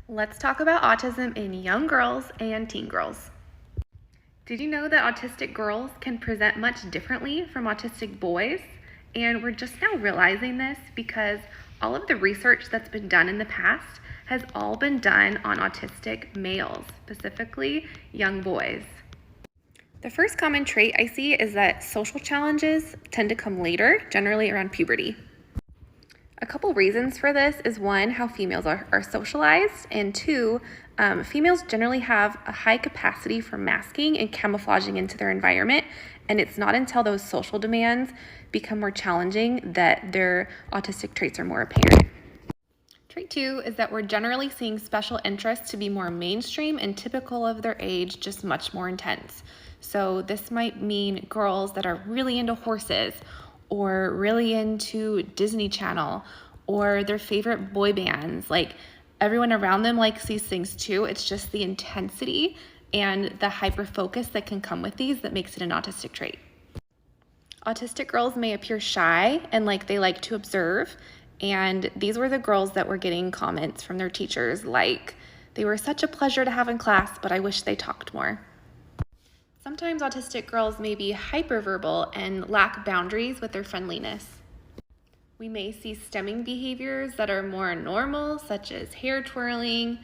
Let's talk about autism in young girls and teen girls. Did you know that autistic girls can present much differently from autistic boys? And we're just now realizing this because all of the research that's been done in the past has all been done on autistic males, specifically young boys. The first common trait I see is that social challenges tend to come later, generally around puberty. A couple reasons for this is one, how females are socialized, and two, females generally have a high capacity for masking and camouflaging into their environment, and it's not until those social demands become more challenging that their autistic traits are more apparent. Trait two is that we're generally seeing special interests to be more mainstream and typical of their age, just much more intense. So this might mean girls that are really into horses, or really into Disney Channel, or their favorite boy bands. Like, everyone around them likes these things too. It's just the intensity and the hyper focus that can come with these that makes it an autistic trait. Autistic girls may appear shy and like they like to observe, and these were the girls that were getting comments from their teachers like, "They were such a pleasure to have in class, but I wish they talked more." Sometimes autistic girls may be hyperverbal and lack boundaries with their friendliness. We may see stemming behaviors that are more normal, such as hair twirling,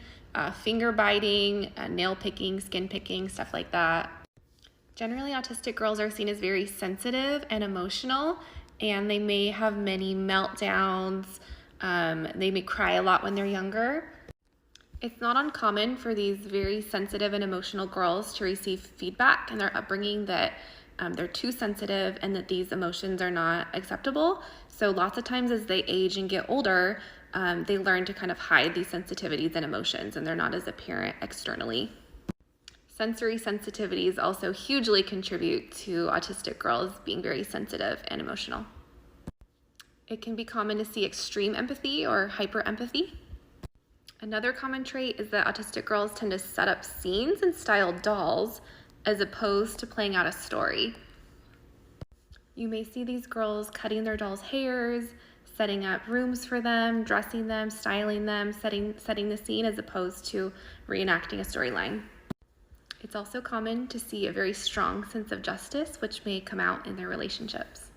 finger biting, nail picking, skin picking, stuff like that. Generally, autistic girls are seen as very sensitive and emotional, and they may have many meltdowns. They may cry a lot when they're younger. It's not uncommon for these very sensitive and emotional girls to receive feedback in their upbringing that they're too sensitive and that these emotions are not acceptable. So lots of times as they age and get older, they learn to kind of hide these sensitivities and emotions, and they're not as apparent externally. Sensory sensitivities also hugely contribute to autistic girls being very sensitive and emotional. It can be common to see extreme empathy or hyper-empathy. Another common trait is that autistic girls tend to set up scenes and style dolls as opposed to playing out a story. You may see these girls cutting their dolls' hairs, setting up rooms for them, dressing them, styling them, setting the scene as opposed to reenacting a storyline. It's also common to see a very strong sense of justice, which may come out in their relationships.